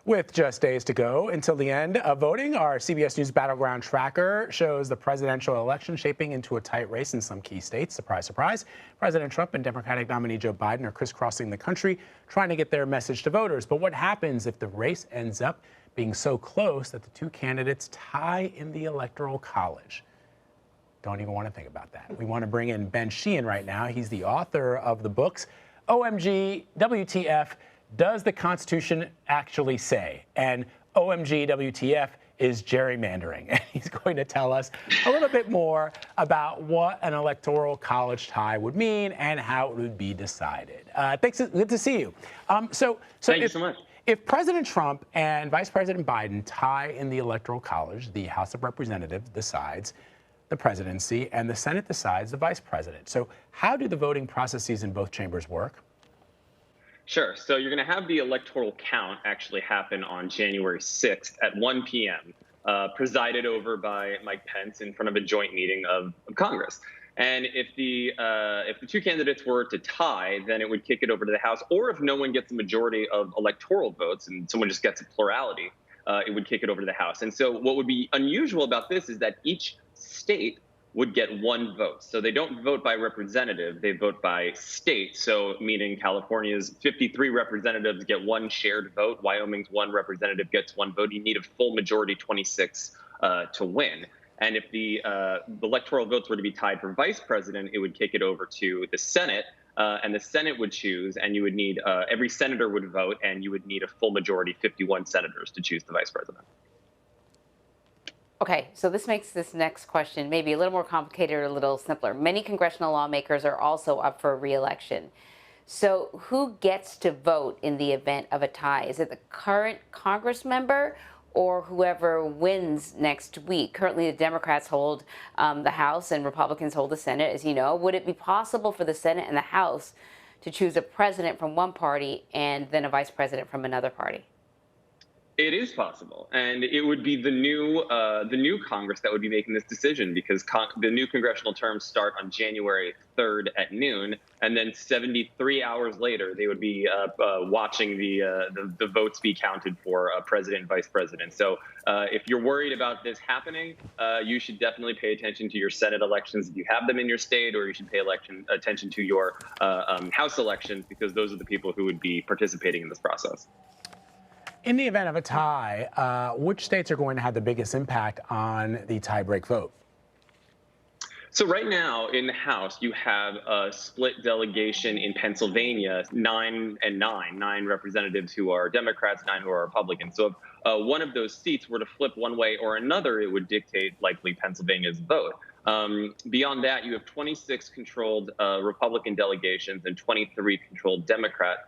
With just days to go until the end of voting, our CBS News Battleground Tracker shows the presidential election shaping into a tight race in some key states. Surprise, surprise. President Trump and Democratic nominee Joe Biden are crisscrossing the country trying to get their message to voters. But what happens if the race ends up being so close that the two candidates tie in the Electoral College? Don't even want to think about that. We want to bring in Ben Sheehan right now. He's the author of the books OMG, WTF, Does the Constitution Actually Say? And OMG, WTF is gerrymandering. And he's going to tell us a little bit more about what an electoral college tie would mean and how it would be decided. Thanks. Good to see you. Thank you so much. If President Trump and Vice President Biden tie in the Electoral College, the House of Representatives decides the presidency and the Senate decides the vice president. So how do the voting processes in both chambers work? Sure. So you're going to have the electoral count actually happen on January 6th at 1 p.m., presided over by Mike Pence in front of a joint meeting of Congress. And if the two candidates were to tie, then it would kick it over to the House. Or if no one gets a majority of electoral votes and someone just gets a plurality, it would kick it over to the House. And so what would be unusual about this is that each state would get one vote. So they don't vote by representative, they vote by state. So meaning California's 53 representatives get one shared vote, Wyoming's one representative gets one vote. You need a full majority, 26, to win. And if the electoral votes were to be tied for vice president, it would kick it over to the Senate, and the Senate would choose, and you would need, every senator would vote, and you would need a full majority, 51 senators, to choose the vice president. Okay, so this makes this next question maybe a little more complicated or a little simpler. Many congressional lawmakers are also up for re-election. So who gets to vote in the event of a tie? Is it the current Congress member or whoever wins next week? Currently, the Democrats hold the House and Republicans hold the Senate, as you know. Would it be possible for the Senate and the House to choose a president from one party and then a vice president from another party? It is possible, and it would be the new Congress that would be making this decision, because the new congressional terms start on January 3rd at noon, and then 73 hours later they would be watching the votes be counted for president and vice president. So if you're worried about this happening, you should definitely pay attention to your Senate elections if you have them in your state, or you should pay attention to your House elections, because those are the people who would be participating in this process. In the event of a tie, which states are going to have the biggest impact on the tie-break vote? So right now in the House, you have a split delegation in Pennsylvania, 9 and 9, 9 representatives who are Democrats, 9 who are Republicans. So if one of those seats were to flip one way or another, it would dictate likely Pennsylvania's vote. Beyond that, you have 26 controlled Republican delegations and 23 controlled Democrat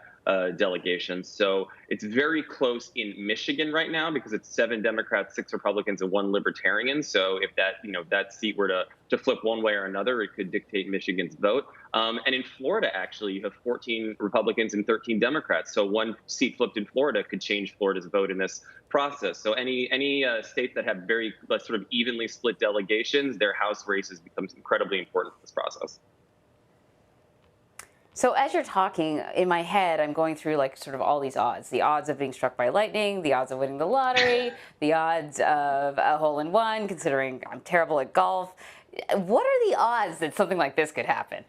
delegations. So it's very close in Michigan right now, because it's 7 Democrats, 6 Republicans, and 1 Libertarian. So if that seat were to flip one way or another, it could dictate Michigan's vote. And in Florida, actually, you have 14 Republicans and 13 Democrats. So one seat flipped in Florida could change Florida's vote in this process. So any states that have very sort of evenly split delegations, their House races becomes incredibly important in this process. So as you're talking, in my head, I'm going through like sort of all these odds. The odds of being struck by lightning, the odds of winning the lottery, the odds of a hole-in-one, considering I'm terrible at golf. What are the odds that something like this could happen?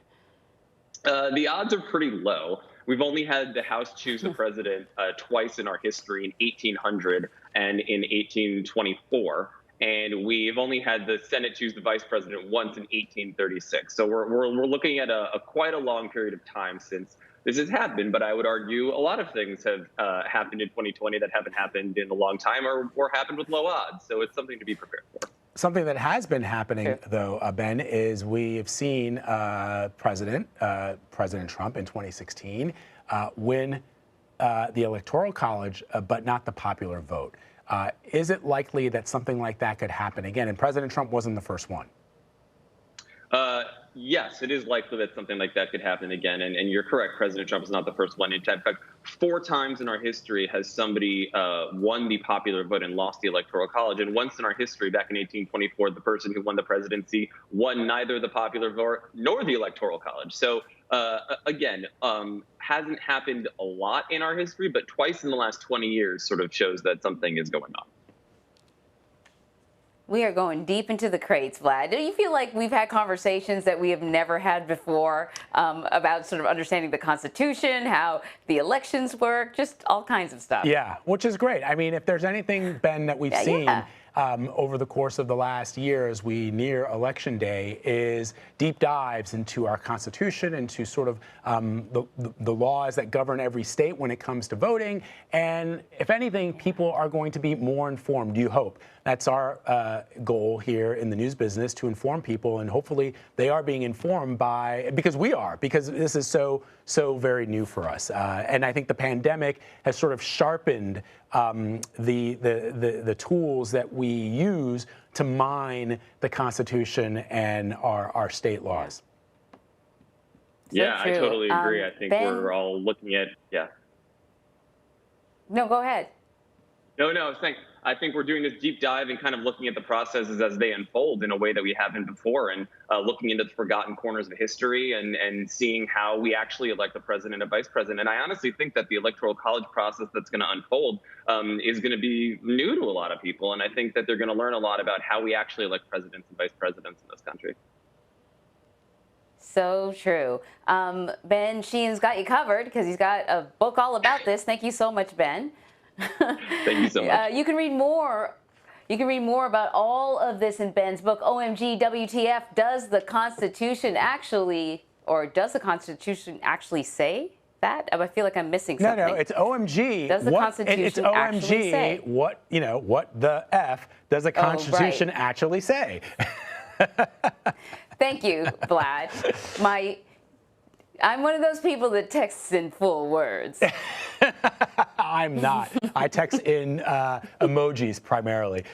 The odds are pretty low. We've only had the House choose the president twice in our history, in 1800 and in 1824. And we've only had the Senate choose the vice president once in 1836. So we're looking at quite a long period of time since this has happened. But I would argue a lot of things have happened in 2020 that haven't happened in a long time, or happened with low odds. So it's something to be prepared for. Something that has been happening, though, Ben, is we've seen President Trump in 2016 win the Electoral College, but not the popular vote. Is it likely that something like that could happen again? And President Trump wasn't the first one. Yes, it is likely that something like that could happen again. And you're correct, President Trump is not the first one. In fact, 4 times in our history has somebody won the popular vote and lost the Electoral College. And once in our history, back in 1824, the person who won the presidency won neither the popular vote nor the Electoral College. So again, hasn't happened a lot in our history, but twice in the last 20 years sort of shows that something is going on. We are going deep into the crates, Vlad. Do you feel like we've had conversations that we have never had before about sort of understanding the Constitution, how the elections work, just all kinds of stuff? Yeah, which is great. I mean, if there's anything, Ben, that we've seen over the course of the last year as we near Election Day is deep dives into our Constitution, into sort of the laws that govern every state when it comes to voting. And if anything, people are going to be more informed, you hope. That's our goal here in the news business, to inform people, and hopefully they are being informed because this is so very new for us. And I think the pandemic has sort of sharpened the tools that we use to mine the Constitution and our state laws. Yeah, I totally agree. I think Ben, we're all looking at, No, go ahead. No, I was saying, I think we're doing this deep dive and kind of looking at the processes as they unfold in a way that we haven't before, and looking into the forgotten corners of history and seeing how we actually elect the president and vice president. And I honestly think that the Electoral College process that's going to unfold is going to be new to a lot of people. And I think that they're going to learn a lot about how we actually elect presidents and vice presidents in this country. So true. Ben Sheehan's got you covered because he's got a book all about this. Thank you so much, Ben. Thank you so much. You can read more. You can read more about all of this in Ben's book, OMG WTF. Does the Constitution actually say that? I feel like I'm missing something. No, it's OMG. Does the Constitution actually say? What the F does the Constitution actually say? Thank you, Vlad. I'm one of those people that texts in full words. I'm not. I text in emojis primarily.